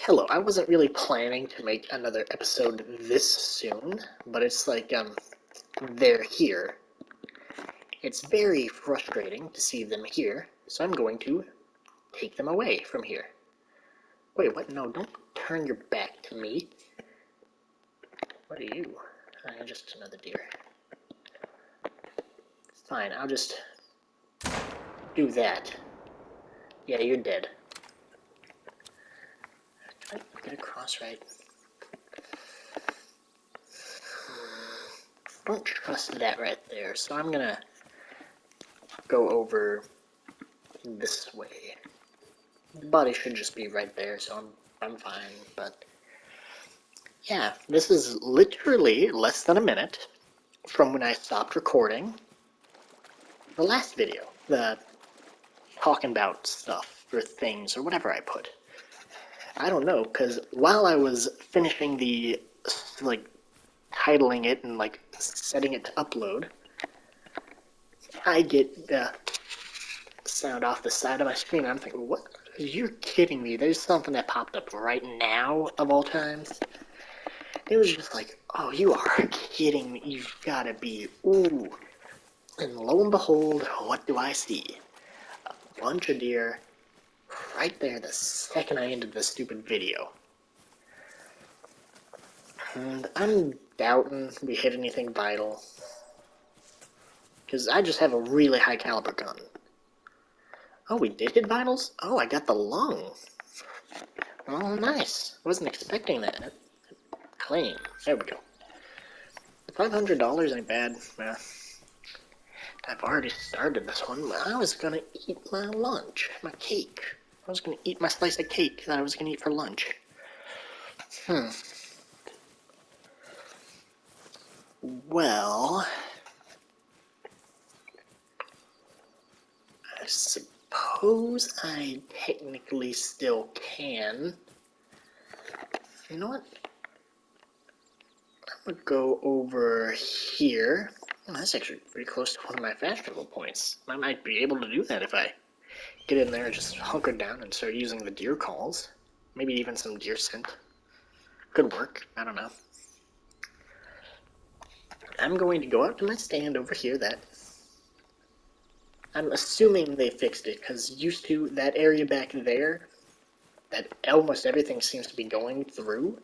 Hello, I wasn't really planning to make another episode this soon, but it's like, they're here. It's very frustrating to see them here, so I'm going to take them away from here. Wait, what? No, don't turn your back to me. What are you? Just another deer. Fine, I'll just do that. Yeah, you're dead. Can I get across right? Don't trust that right there, so I'm gonna go over this way. The body should just be right there, so I'm fine, but yeah, this is literally less than a minute from when I stopped recording the last video, the talking about stuff or things or whatever I put. I don't know, because while I was finishing the, like, titling it and, like, setting it to upload, I get the sound off the side of my screen, and I'm thinking, what? You're kidding me. There's something that popped up right now, of all times. It was just like, oh, you are kidding me. You've got to be, ooh. And lo and behold, what do I see? A bunch of deer right there the second I ended this stupid video. And I'm doubting we hit anything vital. Because I just have a really high caliber gun. Oh, we did hit vitals? Oh, I got the lung. Oh, nice. Wasn't expecting that. Claim. There we go. $500 ain't bad. I've already started this one. I was gonna eat my lunch, my cake. I was gonna eat my slice of cake that I was gonna eat for lunch. Well, I suppose I technically still can. You know what? I'm gonna go over here. Well, that's actually pretty close to one of my fast travel points. I might be able to do that if I get in there and just hunker down and start using the deer calls. Maybe even some deer scent. Could work. I don't know. I'm going to go out to my stand over here that I'm assuming they fixed it, because used to that area back there that almost everything seems to be going through,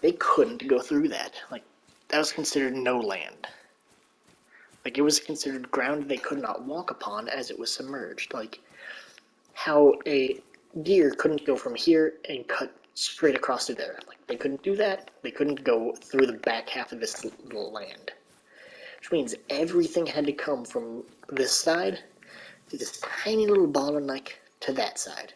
they couldn't go through that. Like, that was considered no land. Like, it was considered ground they could not walk upon as it was submerged. Like, how a deer couldn't go from here and cut straight across to there. Like, they couldn't do that. They couldn't go through the back half of this little land. Which means everything had to come from this side to this tiny little ball of neck to that side.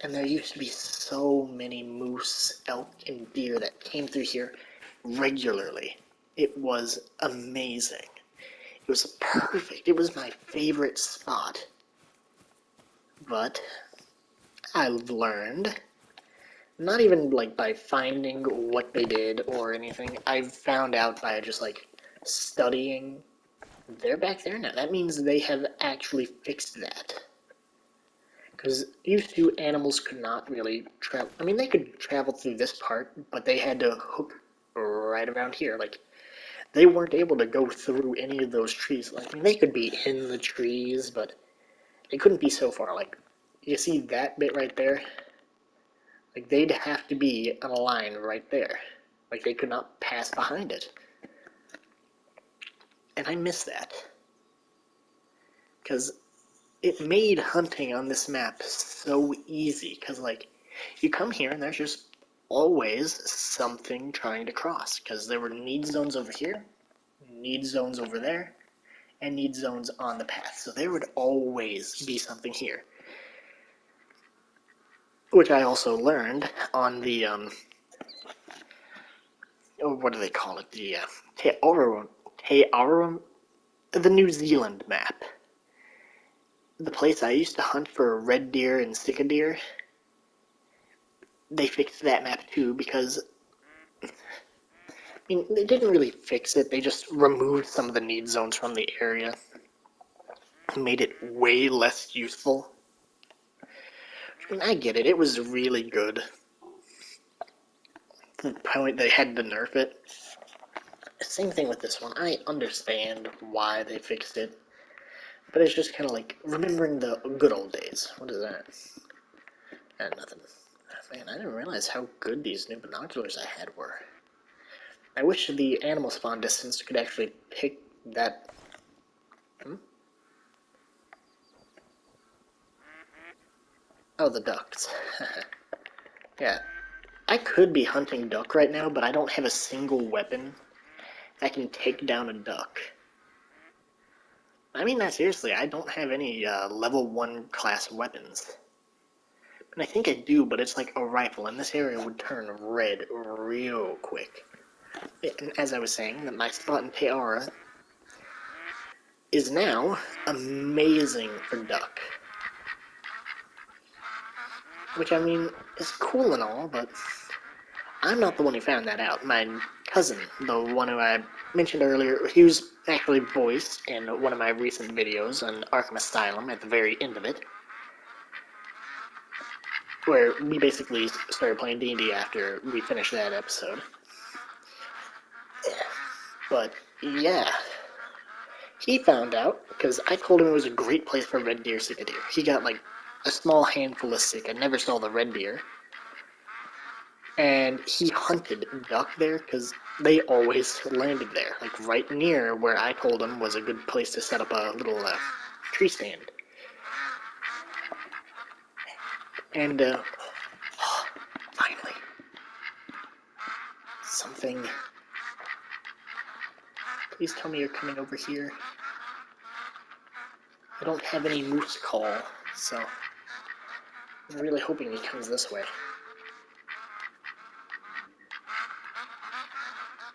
And there used to be so many moose, elk, and deer that came through here regularly. It was amazing. It was perfect. It was my favorite spot. But I've learned, not even like by finding what they did or anything, I've found out by just like studying. They're back there now. That means they have actually fixed that. Because used to, animals could not really travel. I mean, they could travel through this part, but they had to hook right around here. Like, they weren't able to go through any of those trees. Like, I mean, they could be in the trees, but they couldn't be so far. Like, you see that bit right there? Like, they'd have to be on a line right there. Like, they could not pass behind it. And I miss that. Because it made hunting on this map so easy. Because, like, you come here and there's just always something trying to cross. Because there were need zones over here, need zones over there, and need zones on the path. So there would always be something here. Which I also learned on the, what do they call it? The Te Aroha, the New Zealand map. The place I used to hunt for red deer and sika deer, they fixed that map too, because, I mean, they didn't really fix it, they just removed some of the need zones from the area and made it way less useful. I mean, I get it, it was really good the point they had to nerf it. Same thing with this one. I understand why they fixed it, but it's just kind of like remembering the good old days. What is that? Nothing. Man, I didn't realize how good these new binoculars I had were. I wish the animal spawn distance could actually pick that. Oh, the ducks. Yeah. I could be hunting duck right now, but I don't have a single weapon that can take down a duck. I mean that seriously, I don't have any level 1 class weapons. And I think I do, but it's like a rifle, and this area would turn red real quick. And as I was saying, that my spot in Teara is now amazing for duck. Which, I mean, is cool and all, but I'm not the one who found that out. My cousin, the one who I mentioned earlier, he was actually voiced in one of my recent videos on Arkham Asylum at the very end of it, where we basically started playing D&D after we finished that episode. But, yeah. He found out, because I told him it was a great place for red deer, sika deer. He got, like, a small handful of sika, never saw the red deer. And he hunted duck there, because they always landed there, like, right near where I told him was a good place to set up a little tree stand. And, finally. Something. Please tell me you're coming over here. I don't have any moose call, so I'm really hoping he comes this way.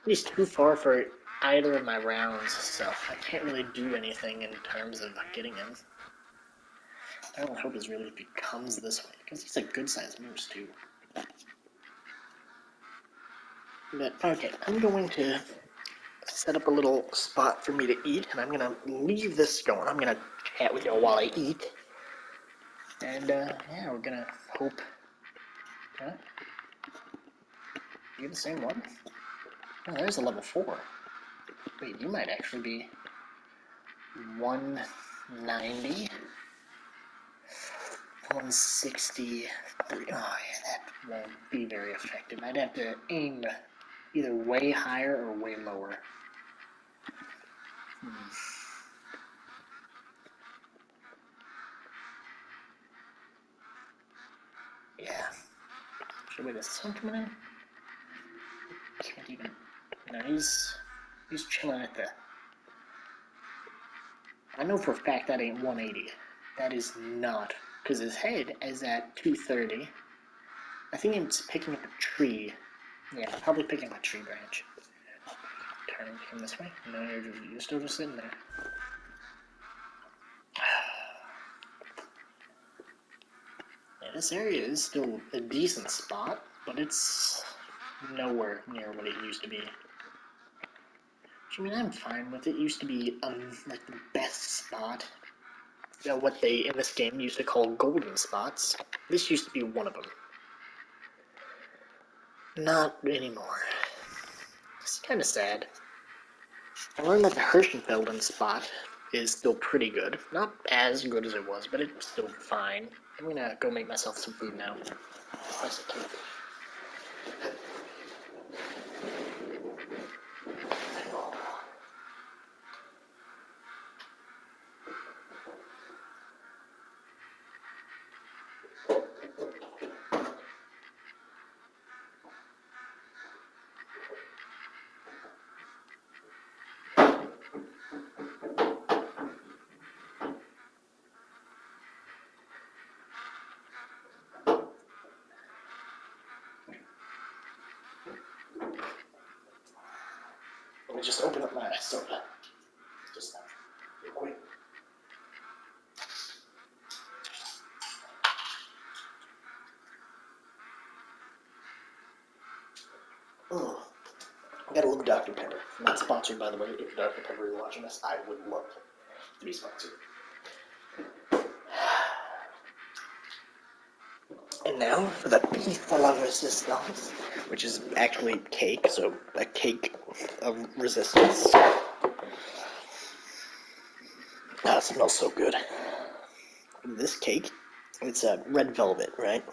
He's too far for either of my rounds, so I can't really do anything in terms of getting him. I don't hope he really comes this way, because he's a good-sized moose, too. But, okay, I'm going to set up a little spot for me to eat, and I'm going to leave this going. I'm going to chat with y'all while I eat. And, yeah, we're going to hope... Huh? You the same one? Oh, there's a level 4. Wait, you might actually be 190, 163. Oh, yeah, that won't be very effective. I'd have to aim either way higher or way lower. Yeah. Should we wait, is this one coming in? Can't even. No, he's chilling at the. I know for a fact that ain't 180. That is not, because his head is at 230. I think it's picking up a tree. Yeah, probably picking up a tree branch. Turning him this way. No, you're still just sitting there. Yeah, this area is still a decent spot, but it's nowhere near what it used to be. I mean, I'm fine with it. It used to be, like, the best spot. You know, what they, in this game, used to call golden spots. This used to be one of them. Not anymore. It's kind of sad. I learned that the Hirschenfelden spot is still pretty good. Not as good as it was, but it's still fine. I'm gonna go make myself some food now. Let me just open up my soda. Just real quick. Oh, I gotta love Dr. Pepper. Not sponsored, by the way. If Dr. Pepper is watching this, I would love to be sponsored. And And now for the beef de la resistance, which is actually cake, so a cake of resistance. Ah, it smells so good. This cake, it's a red velvet, right?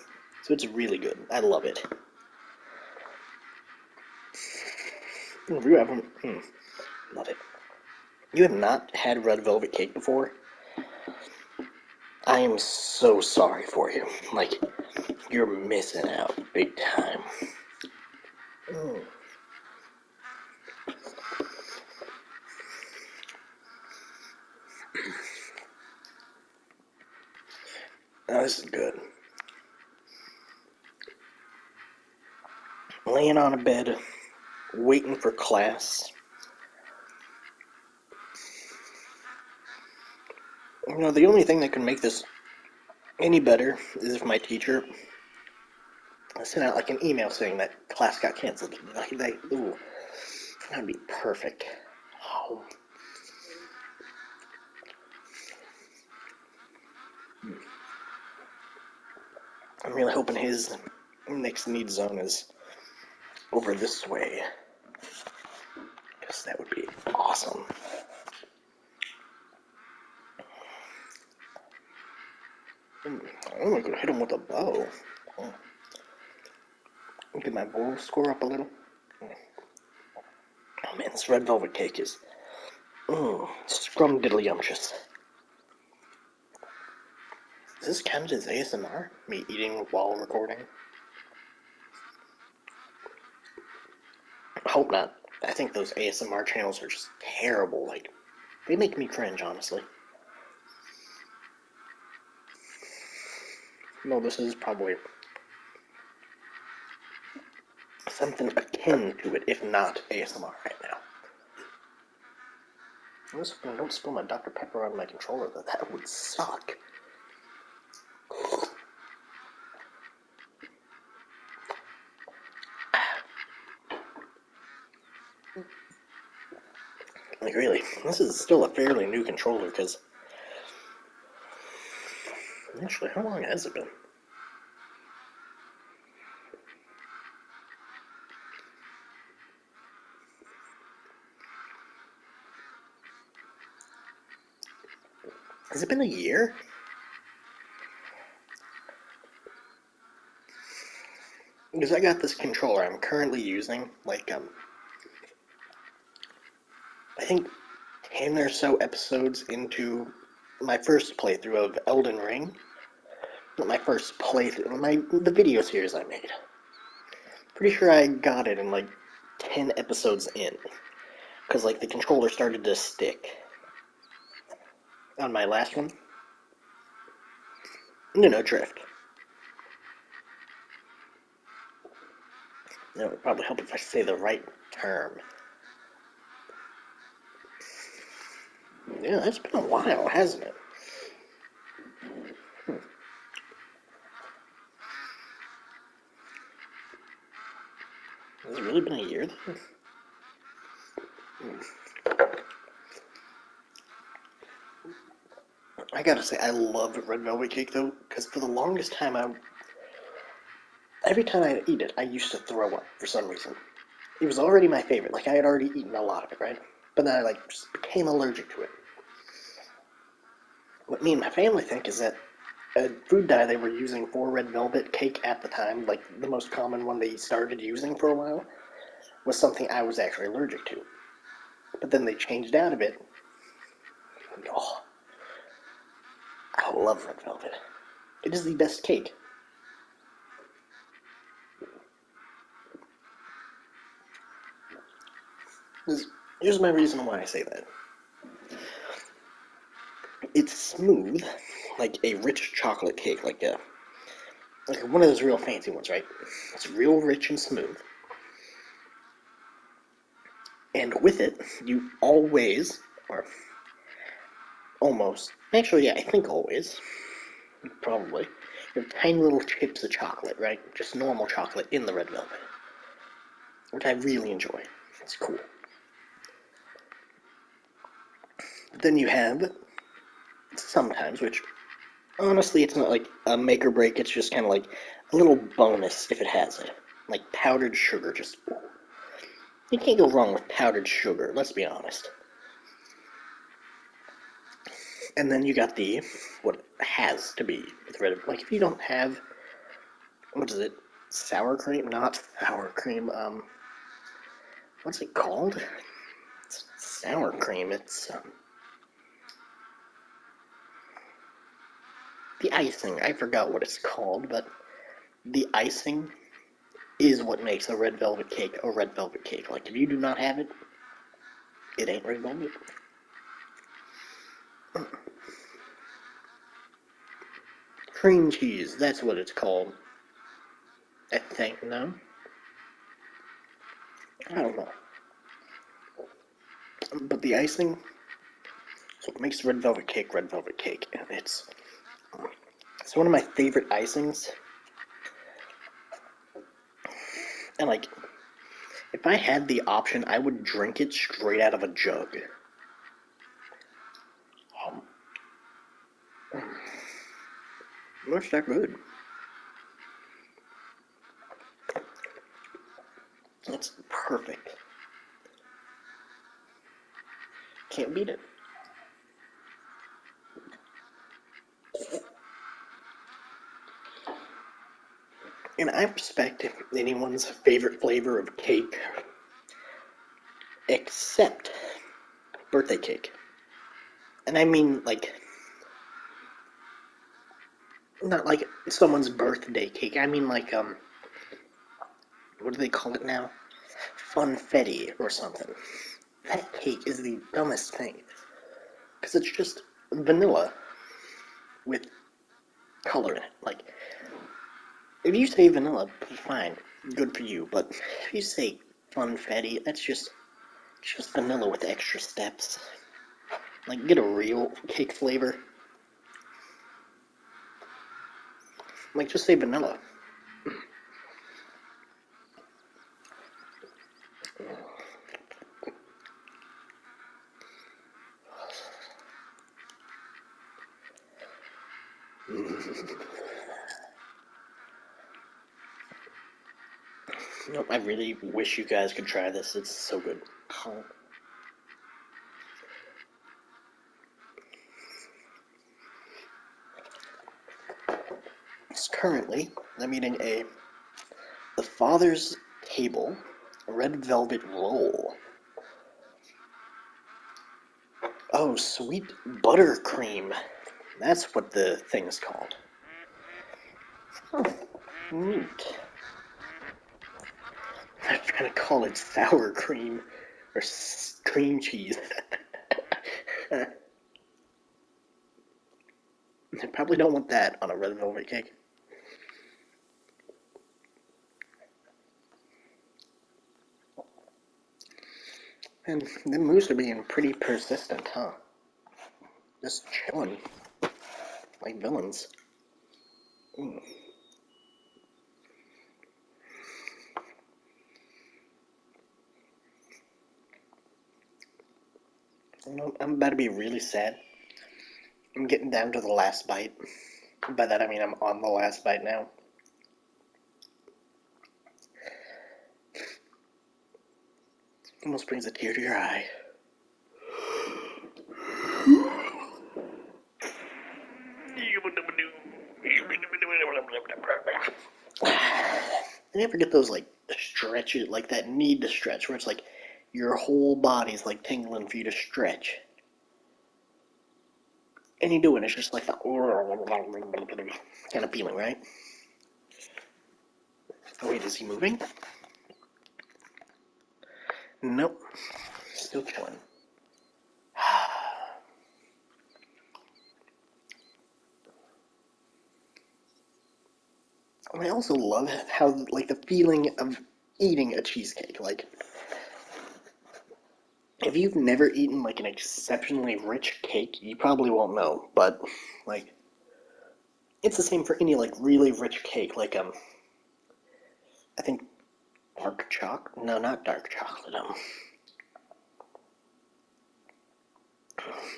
So it's really good. I love it. If you haven't, love it. You have not had red velvet cake before? I am so sorry for you. Like, you're missing out big time. Mm. Oh, this is good. Laying on a bed, waiting for class. You know, the only thing that can make this any better is if my teacher sent out like an email saying that class got canceled. Ooh, that'd be perfect. Oh. I'm really hoping his next need zone is over this way. Because that would be awesome. I'm gonna hit him with a bow. Oh. Get my bow score up a little. Oh man, this red velvet cake is scrumdiddlyumptious. Is this counted as ASMR? Me eating while recording? I hope not. I think those ASMR channels are just terrible. Like, they make me cringe, honestly. No, this is probably something akin to it, if not ASMR right now. Don't spill my Dr. Pepper on my controller, though. That would suck. Like, really, this is still a fairly new controller, because... Actually, how long has it been? Has it been a year? Because I got this controller I'm currently using, like, I think 10 or so episodes into my first playthrough of Elden Ring. Not my first playthrough, the video series I made. Pretty sure I got it in, like, 10 episodes in. Because, like, the controller started to stick. On my last one. No, drift. It would probably help if I say the right term. Yeah, it's been a while, hasn't it? Has it really been a year, then? I gotta say, I love red velvet cake, though, because for the longest time, every time I eat it, I used to throw up for some reason. It was already my favorite. Like, I had already eaten a lot of it, right? But then I, like, just became allergic to it. What me and my family think is that a food dye they were using for red velvet cake at the time, like the most common one they started using for a while, was something I was actually allergic to. But then they changed out of it. Oh, I love red velvet. It is the best cake. Here's my reason why I say that. It's smooth, like a rich chocolate cake, like one of those real fancy ones, right? It's real rich and smooth. And with it, you always, or almost, actually, yeah, I think always, probably, you have tiny little chips of chocolate, right? Just normal chocolate in the red velvet, which I really enjoy. It's cool. Then you have, sometimes, which honestly, it's not like a make or break, it's just kind of like a little bonus if it has it. Like powdered sugar, just... You can't go wrong with powdered sugar, let's be honest. And then you got the, what has to be with red, like if you don't have, what is it, sour cream? Not sour cream, what's it called? It's sour cream, it's, the icing, I forgot what it's called, but the icing is what makes a red velvet cake a red velvet cake. Like, if you do not have it, it ain't red velvet. Cream cheese, that's what it's called. I think, no? I don't know. But the icing, so it makes red velvet cake, and it's one of my favorite icings. And like, if I had the option, I would drink it straight out of a jug. It's that good. It's perfect. Can't beat it. And I respect anyone's favorite flavor of cake except birthday cake. And I mean, like, not like someone's birthday cake. I mean, like, what do they call it now? Funfetti or something. That cake is the dumbest thing. Because it's just vanilla with color in it. Like, if you say vanilla, fine, good for you. But if you say funfetti, that's just vanilla with extra steps. Like, get a real cake flavor. Like, just say vanilla. Nope, I really wish you guys could try this. It's so good. Currently, I'm eating the Father's Table red velvet roll. Oh, sweet buttercream. That's what the thing's called. Oh, neat. I'm trying to call it sour cream or cream cheese. I probably don't want that on a red velvet cake. And the moose are being pretty persistent, huh? Just chilling. Like villains. Mm. I'm about to be really sad. I'm getting down to the last bite. By that I mean I'm on the last bite now. Almost brings a tear to your eye. You ever get those like stretches, like that need to stretch, where it's like your whole body's like tingling for you to stretch, and you do it, it's just like that kind of feeling, right? Oh wait, is he moving? Nope, still chilling. I also love how, like, the feeling of eating a cheesecake. Like, if you've never eaten, like, an exceptionally rich cake, you probably won't know. But, like, it's the same for any, like, really rich cake. Like, I think dark chocolate? No, not dark chocolate.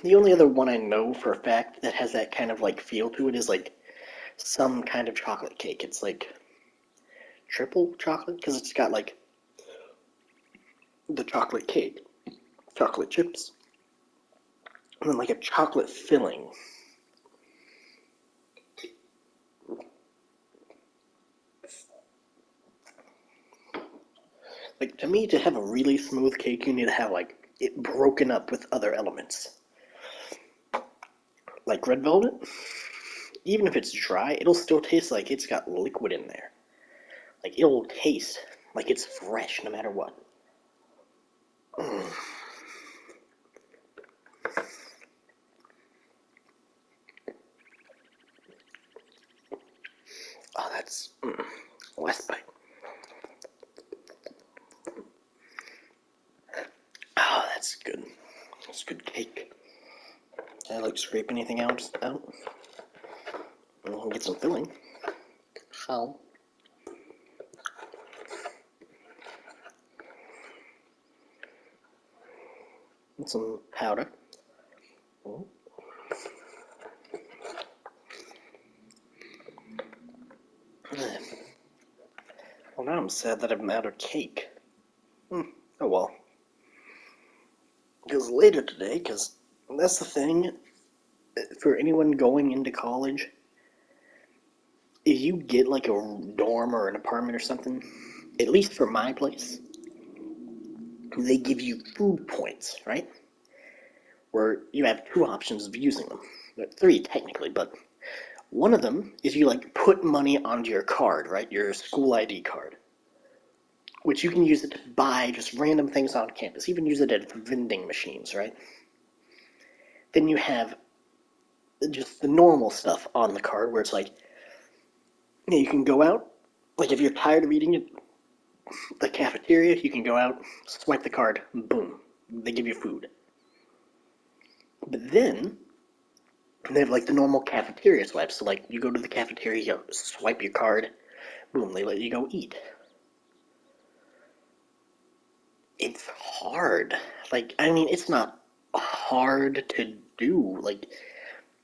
The only other one I know for a fact that has that kind of, like, feel to it is, like, some kind of chocolate cake. It's, like, triple chocolate because it's got like the chocolate cake, chocolate chips, and then like a chocolate filling. Like, to me, to have a really smooth cake, you need to have like it broken up with other elements. Like red velvet, even if it's dry, it'll still taste like it's got liquid in there. Like, it'll taste like it's fresh no matter what. Mm. Oh, that's last bite. Oh, that's good. That's good cake. Can I like scrape anything else out? We'll get some filling. How? And some powder. Oh. Well, now I'm sad that I'm out of cake. Oh well. Because later today, because that's the thing, for anyone going into college, if you get like a dorm or an apartment or something, at least for my place, they give you food points, right? Where you have two options of using them. Three, technically, but one of them is you like put money onto your card, right? Your school ID card. Which you can use it to buy just random things on campus. Even use it at vending machines, right? Then you have just the normal stuff on the card where it's like, you can go out, like if you're tired of eating at the cafeteria, you can go out, swipe the card, boom, they give you food. But then they have like the normal cafeteria swipes. So like you go to the cafeteria, you swipe your card, boom, they let you go eat. It's hard. Like, I mean, it's not hard to do. Like,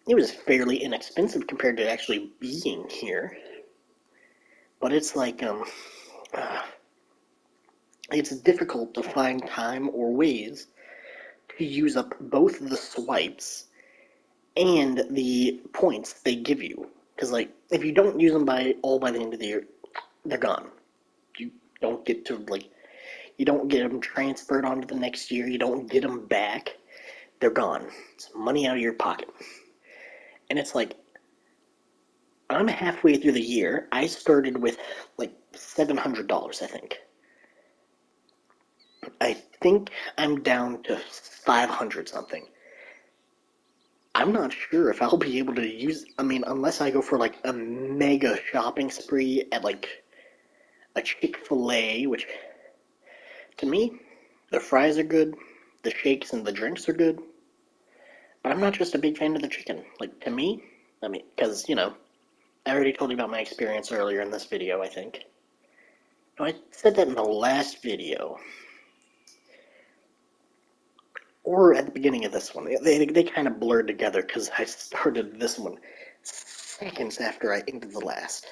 it was fairly inexpensive compared to actually being here. But it's like, it's difficult to find time or ways to use up both the swipes and the points they give you. Because, like, if you don't use them by the end of the year, they're gone. You don't get to, like, you don't get them transferred onto the next year. You don't get them back. They're gone. It's money out of your pocket. And it's like, I'm halfway through the year. I started with like $700, I think. I think I'm down to 500 something. I'm not sure if I'll be able to use, I mean, unless I go for like a mega shopping spree at like a Chick-fil-A, which to me, the fries are good, the shakes and the drinks are good, but I'm not just a big fan of the chicken. Like, to me, I mean, because, I already told you about my experience earlier in this video, I think. No, I said that in the last video. Or at the beginning of this one. They kind of blurred together because I started this one seconds after I ended the last.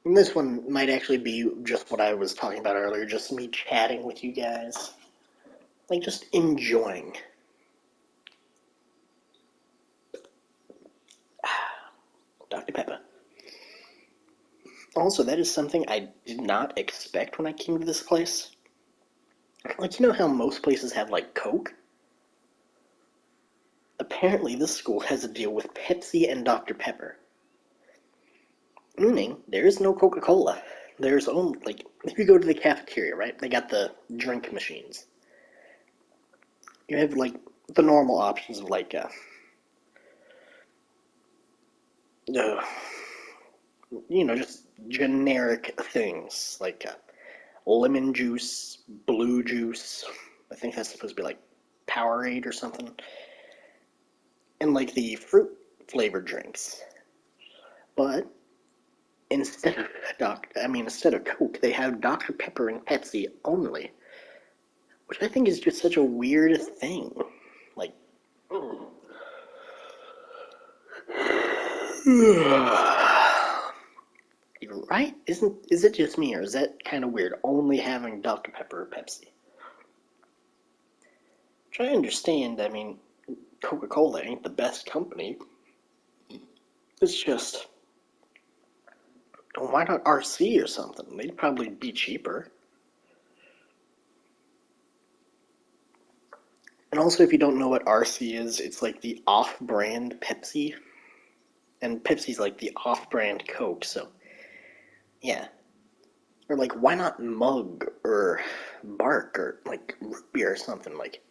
And this one might actually be just what I was talking about earlier, just me chatting with you guys. Like, just enjoying. Dr. Pepper. Also, that is something I did not expect when I came to this place. Like, you know how most places have, like, Coke? Apparently, this school has a deal with Pepsi and Dr. Pepper. Meaning, there is no Coca-Cola. There's only, like, if you go to the cafeteria, right? They got the drink machines. You have, like, the normal options of, like, just generic things, like lemon juice, blue juice. I think that's supposed to be, like, Powerade or something. And, like, the fruit-flavored drinks. But instead of Coke, they have Dr. Pepper and Pepsi only, which I think is just such a weird thing. Like, right? Is it just me, or is that kind of weird, only having Dr. Pepper or Pepsi? Which I understand, I mean, Coca-Cola ain't the best company. It's just, why not RC or something? They'd probably be cheaper. And also, if you don't know what RC is, it's like the off-brand Pepsi. And Pepsi's like the off-brand Coke, so yeah. Or like, why not Mug or Bark or like root beer or something? Like,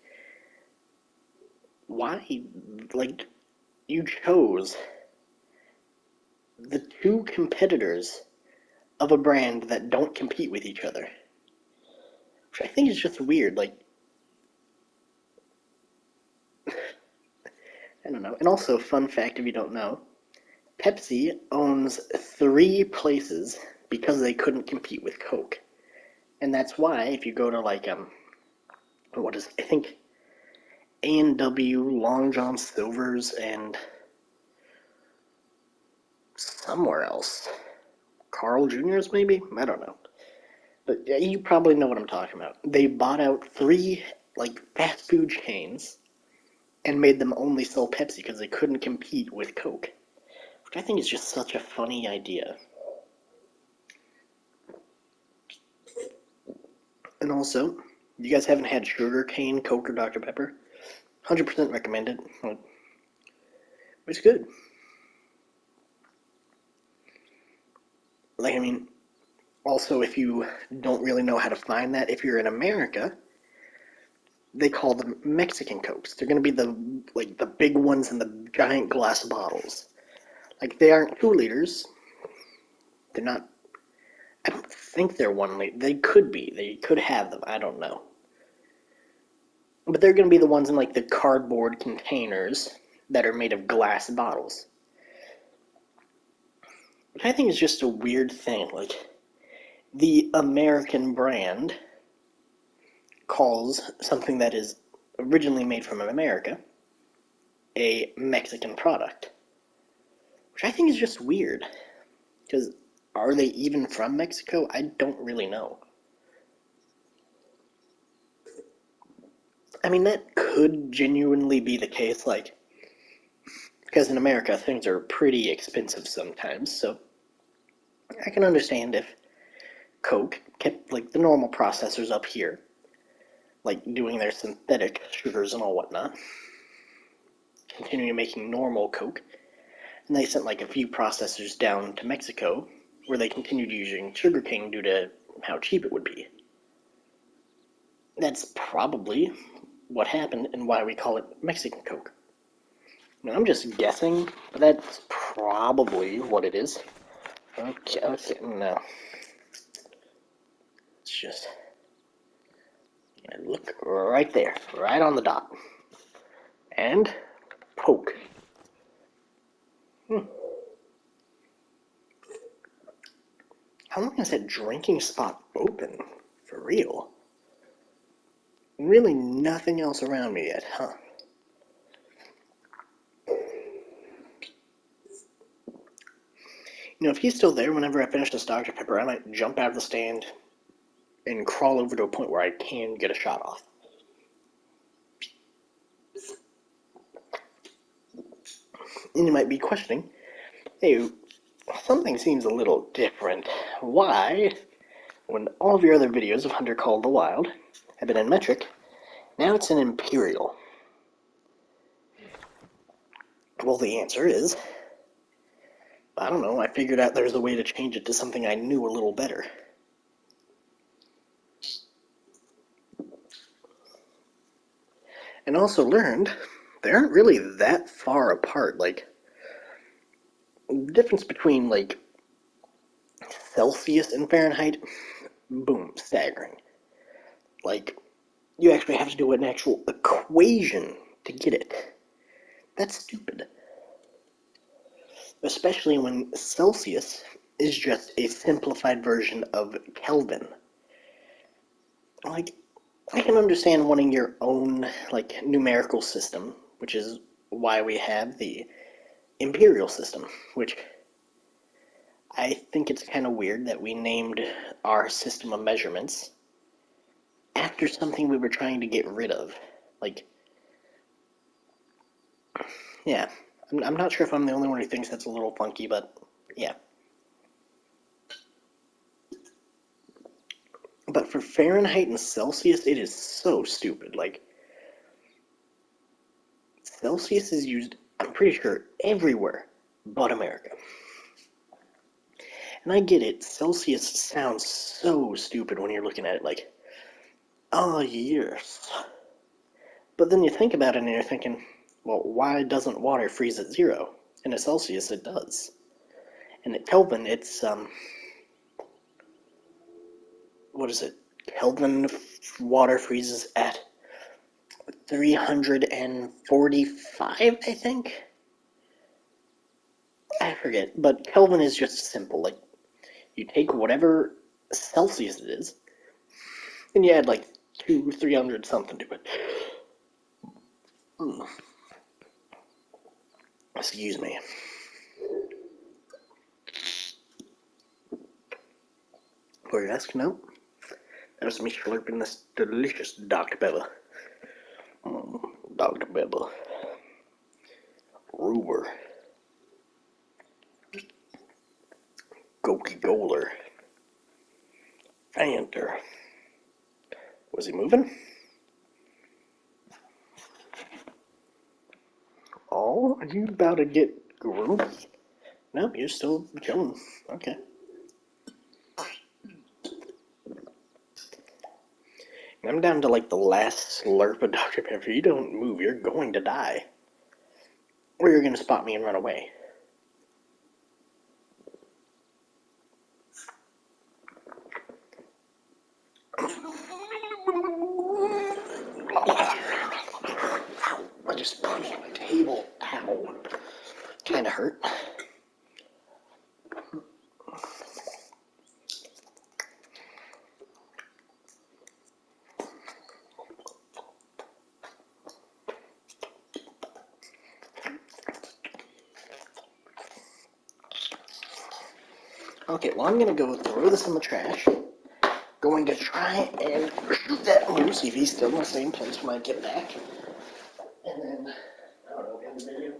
why? Like, you chose the two competitors of a brand that don't compete with each other, which I think is just weird. Like, I don't know. And also, fun fact if you don't know, Pepsi owns 3 places because they couldn't compete with Coke. And that's why if you go to like what is I think A&W, Long John Silver's, and somewhere else, Carl Jr.'s maybe? I don't know. But yeah, you probably know what I'm talking about. They bought out 3 like fast food chains and made them only sell Pepsi because they couldn't compete with Coke. Which I think is just such a funny idea. And also, you guys haven't had sugar cane Coke or Dr. Pepper? 100% recommended. It's good. Like, I mean, also, if you don't really know how to find that, if you're in America, they call them Mexican Cokes. They're going to be the big ones in the giant glass bottles. Like, they aren't 2 liters. They're not. I don't think they're 1 liter. They could be. They could have them. I don't know. But they're going to be the ones in like the cardboard containers that are made of glass bottles. Which I think is just a weird thing. Like, the American brand calls something that is originally made from America a Mexican product. Which I think is just weird. Because are they even from Mexico? I don't really know. I mean, that could genuinely be the case, like, because in America things are pretty expensive sometimes, so I can understand if Coke kept, like, the normal processors up here, like, doing their synthetic sugars and all whatnot, continuing making normal Coke, and they sent, like, a few processors down to Mexico, where they continued using sugarcane due to how cheap it would be. That's probably what happened and why we call it Mexican Coke. I mean, I'm just guessing, but that's probably what it is. Okay, no. It's just, look right there, right on the dot. And poke. How long is that drinking spot open? For real? Really nothing else around me yet, huh? You know, if he's still there whenever I finish this Dr. Pepper, I might jump out of the stand and crawl over to a point where I can get a shot off. And you might be questioning, hey, something seems a little different. Why, when all of your other videos of Hunter Call the Wild have been in metric, now it's in imperial? Well, the answer is, I don't know, I figured out there's a way to change it to something I knew a little better. And also learned they aren't really that far apart. Like, the difference between, like, Celsius and Fahrenheit, boom, staggering. Like, you actually have to do an actual equation to get it. That's stupid. Especially when Celsius is just a simplified version of Kelvin. Like, I can understand wanting your own, like, numerical system, which is why we have the imperial system, which I think it's kind of weird that we named our system of measurements after something we were trying to get rid of. Like, yeah. I'm not sure if I'm the only one who thinks that's a little funky, but yeah. But for Fahrenheit and Celsius, it is so stupid. Like, Celsius is used, I'm pretty sure, everywhere but America. And I get it, Celsius sounds so stupid when you're looking at it like, oh, years. But then you think about it and you're thinking, well, why doesn't water freeze at 0? And at Celsius, it does. And at Kelvin, it's, what is it? Kelvin water freezes at 345, I think? I forget, but Kelvin is just simple. Like, you take whatever Celsius it is, and you add like 300 something to it. Excuse me. Were you asking? No? That was me slurping this delicious Dr. Pepper. Dr. Pepper. Ruber. Goki Goler. Fanter. Was he moving? Oh, are you about to get groovy? No, you're still chilling. Okay. I'm down to like the last slurp of Dr. Pepper. You don't move, you're going to die. Or you're going to spot me and run away. I just punched my table. Ow. Kinda hurt. Okay, well, I'm gonna go throw this in the trash. Going to try and shoot that moose, see if he's still in the same place when I get back. And then, I don't know, end the video.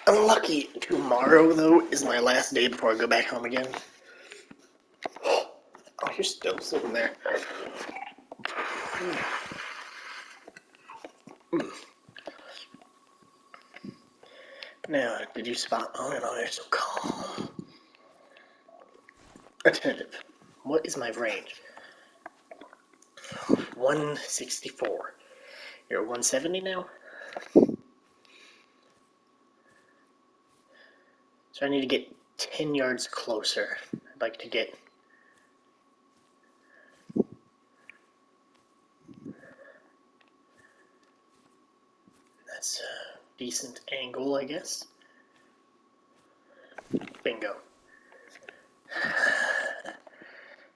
I'm lucky tomorrow, though, is my last day before I go back home again. Oh, you're still sitting there. Now, did you spot? Oh, no, you're so calm. Attentive. What is my range? 164. You're at 170 now? So I need to get 10 yards closer. I'd like to get... That's a decent angle, I guess. Bingo.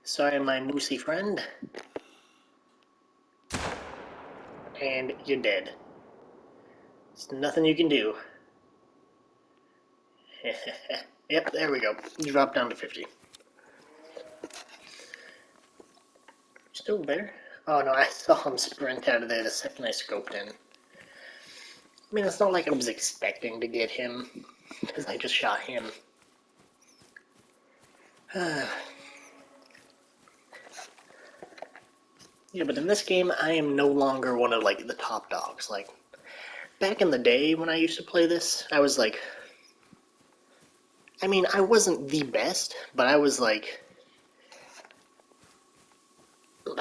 Sorry, my moosey friend. And you're dead. There's nothing you can do. Yep, there we go. You dropped down to 50. Still there? Oh no, I saw him sprint out of there the second I scoped in. I mean, it's not like I was expecting to get him, because I just shot him. Yeah, but in this game, I am no longer one of, like, the top dogs. Like, back in the day when I used to play this, I was like... I mean, I wasn't the best, but I was, like...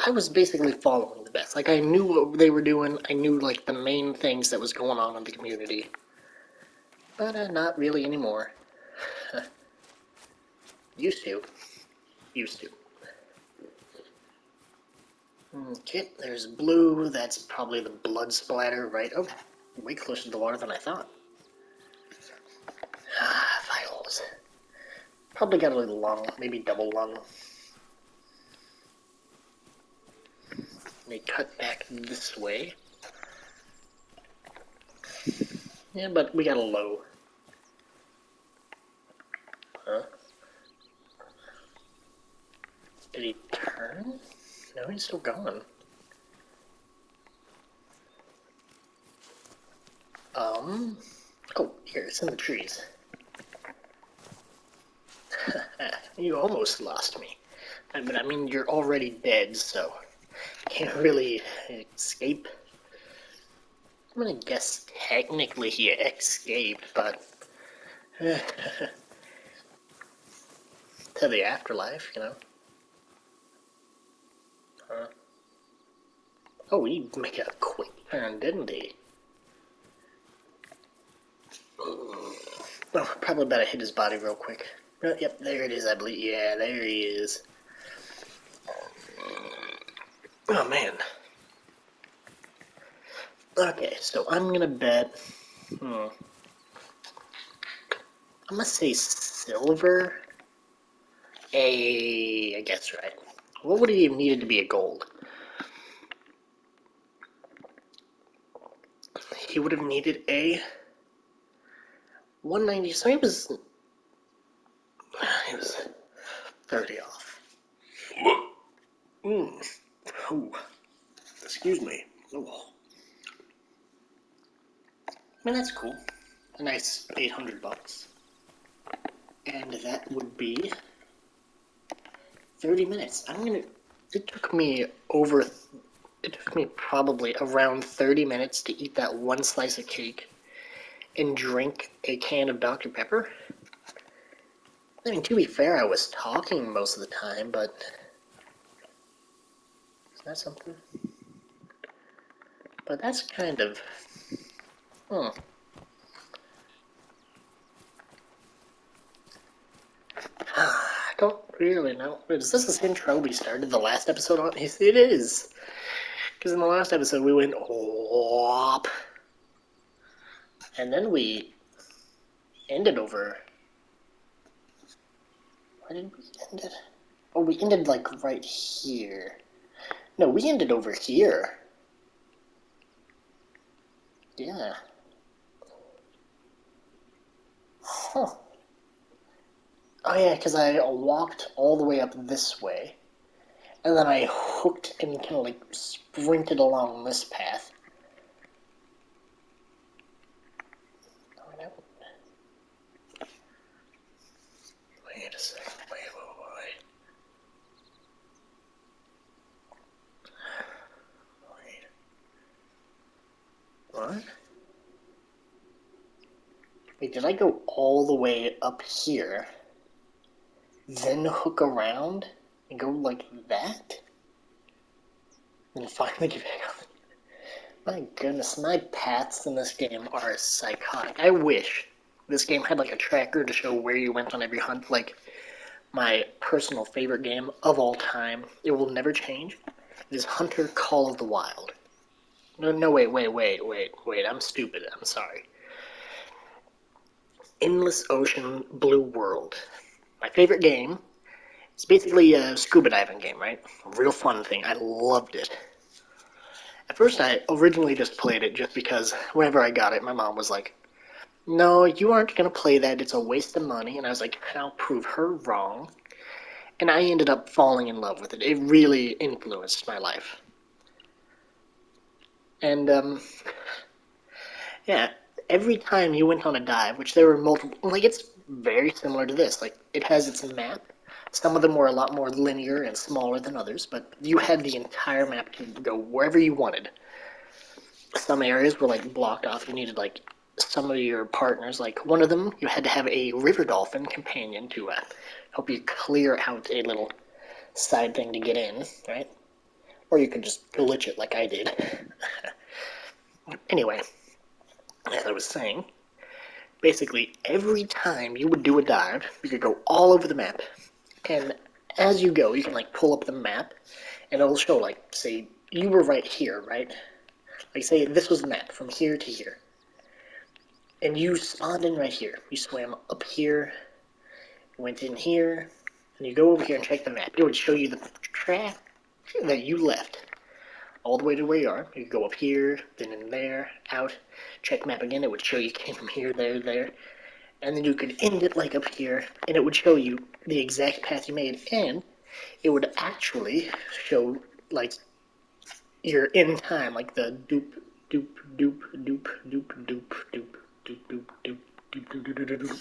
I was basically following the best. Like, I knew what they were doing. I knew, like, the main things that was going on in the community. But not really anymore. Used to. Used to. Okay, there's blue. That's probably the blood splatter, right? Oh, way closer to the water than I thought. Vitals. Probably got a little lung, maybe double lung. They cut back this way. Yeah, but we got a low. Huh? Did he turn? No, he's still gone. Oh, here, it's in the trees. You almost lost me. I mean, you're already dead, so can't really escape. I'm gonna guess technically he escaped, but to the afterlife, you know. Oh, he made a quick turn, didn't he? Well, probably better hit his body real quick. Yep, there it is, I believe. Yeah, there he is. Oh, man. Okay, so I'm gonna bet... I'm gonna say silver. I guess right. What would he have needed to be a gold? He would have needed a 190, so he was 30 off. Ooh, excuse me. Oh. I mean, that's cool. A nice 800 bucks. And that would be 30 minutes. It took me probably around 30 minutes to eat that one slice of cake and drink a can of Dr. Pepper. I mean, to be fair, I was talking most of the time, but is that something? But that's kind of, I don't really know. Is this the same trope we started the last episode on? It is. Because in the last episode we went whoop. And then we ended over. Where did we end it? Oh, we ended like right here. No, we ended over here. Yeah. Huh. Oh yeah, because I walked all the way up this way. And then I hooked and kind of like sprinted along this path. Oh, no. Wait a second. Wait. What? Wait, did I go all the way up here, then hook around and go like that? And finally get back up? My goodness, my paths in this game are psychotic. I wish this game had like a tracker to show where you went on every hunt, like my personal favorite game of all time. It will never change. It is Hunter Call of the Wild. No, wait. I'm stupid. I'm sorry. Endless Ocean Blue World. My favorite game. It's basically a scuba diving game, right? A real fun thing. I loved it. At first, I originally just played it just because whenever I got it, my mom was like, no, you aren't going to play that. It's a waste of money. And I was like, I'll prove her wrong. And I ended up falling in love with it. It really influenced my life. And, yeah, every time you went on a dive, which there were multiple, like, it's very similar to this. Like, it has its map. Some of them were a lot more linear and smaller than others, but you had the entire map to go wherever you wanted. Some areas were, like, blocked off. You needed, like, some of your partners. Like, one of them, you had to have a river dolphin companion to help you clear out a little side thing to get in, right? Or you could just glitch it like I did. Anyway, as I was saying, basically every time you would do a dive, you could go all over the map. And as you go, you can like pull up the map and it'll show like, say, you were right here, right? Like say this was the map from here to here. And you spawned in right here. You swam up here, went in here, and you go over here and check the map. It would show you the track that you left all the way to where you are. You could go up here, then in there, out, check map again. It would show you came from here, there, there. And then you could end it like up here, and it would show you the exact path you made, and it would actually show like you're in time, like the doop doop doop doop doop doop doop doop doop doop doop doop.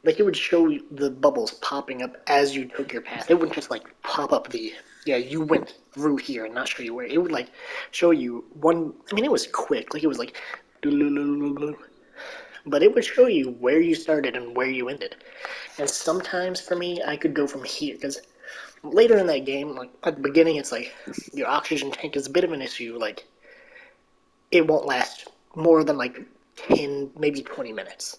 Like it would show the bubbles popping up as you took your path. It wouldn't just like pop up the yeah you went through here and not show you where. It would like show you one. I mean, it was quick. Like it was like, but it would show you where you started and where you ended. And sometimes for me, I could go from here because later in that game, like at the beginning, it's like your oxygen tank is a bit of an issue. Like it won't last more than like 10, maybe 20 minutes.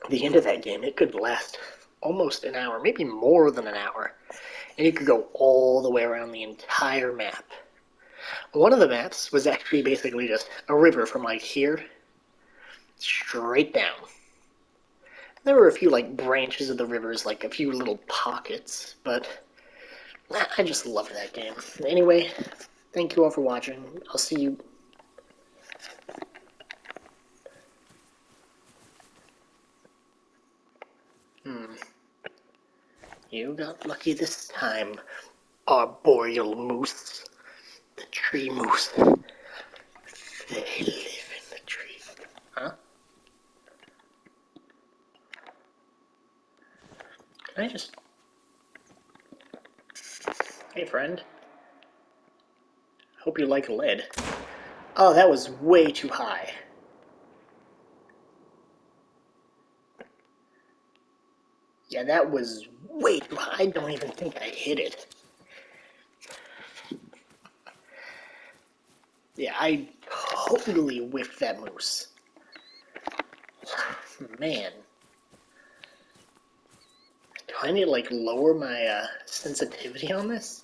At the end of that game, it could last almost an hour, maybe more than an hour, and you could go all the way around the entire map. One of the maps was actually basically just a river from like here straight down. There were a few like branches of the rivers, like a few little pockets, but I just loved that game. Anyway, thank you all for watching. I'll see you. You got lucky this time, arboreal moose. The tree moose. They live in the tree. Huh? Can I just... Hey, friend. Hope you like lead. Oh, that was way too high. Yeah, that was way too high. I don't even think I hit it. Yeah, I totally whiffed that moose. Man. Do I need to, like, lower my sensitivity on this?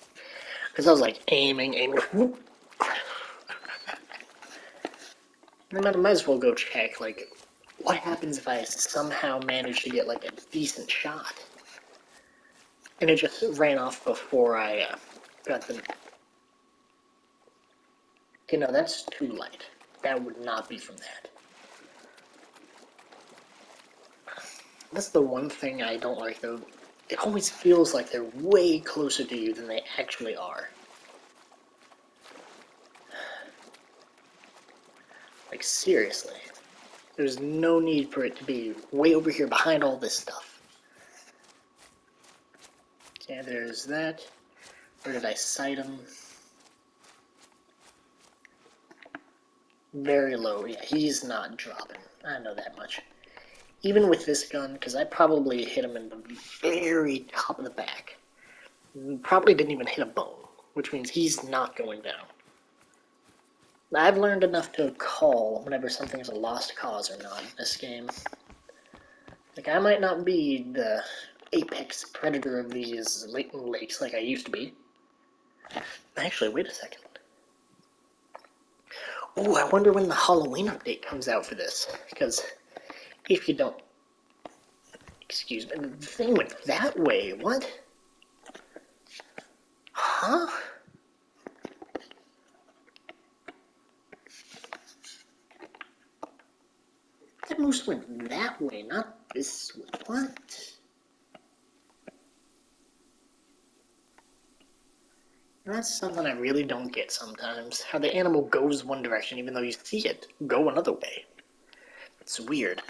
Because I was, like, aiming. I might as well go check, like, what happens if I somehow manage to get, like, a decent shot? And it just ran off before I got the... Okay, no, that's too light. That would not be from that. That's the one thing I don't like, though. It always feels like they're way closer to you than they actually are. Like, seriously. There's no need for it to be way over here behind all this stuff. Okay, there's that. Where did I sight him? Very low. Yeah, he's not dropping. I know that much. Even with this gun, because I probably hit him in the very top of the back. Probably didn't even hit a bone, which means he's not going down. I've learned enough to call whenever something's a lost cause or not in this game. Like, I might not be the apex predator of these latent lakes like I used to be. Actually, wait a second. Ooh, I wonder when the Halloween update comes out for this. Because if you don't... Excuse me, the thing went that way. What? Huh? That moose went that way, not this way. What? That's something I really don't get sometimes. How the animal goes one direction even though you see it go another way. It's weird.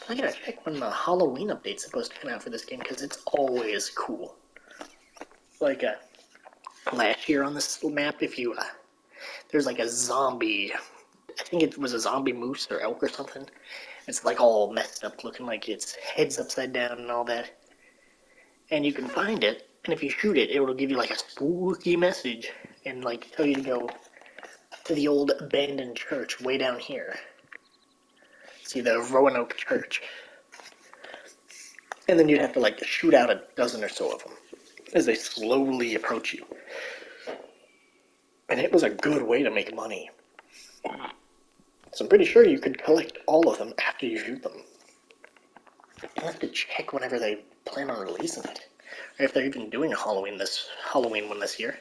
I gotta check when the Halloween update's supposed to come out for this game because it's always cool. Like last year on this map, if you there's like a zombie. I think it was a zombie moose or elk or something. It's like all messed up, looking like its head's upside down and all that. And you can find it, and if you shoot it, it will give you like a spooky message and like tell you to go to the old abandoned church way down here. See the Roanoke Church. And then you'd have to like shoot out a dozen or so of them as they slowly approach you. And it was a good way to make money. So I'm pretty sure you could collect all of them after you shoot them. You'll have to check whenever they plan on releasing it. Or if they're even doing a Halloween one this year.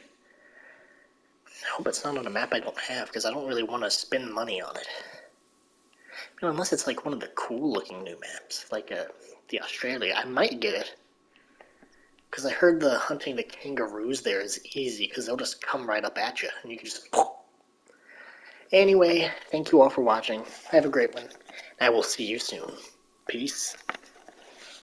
I hope it's not on a map I don't have, because I don't really want to spend money on it. You know, unless it's like one of the cool-looking new maps, like the Australia. I might get it. Because I heard the hunting the kangaroos there is easy, because they'll just come right up at you, and you can just... Anyway, thank you all for watching. Have a great one. I will see you soon. Peace.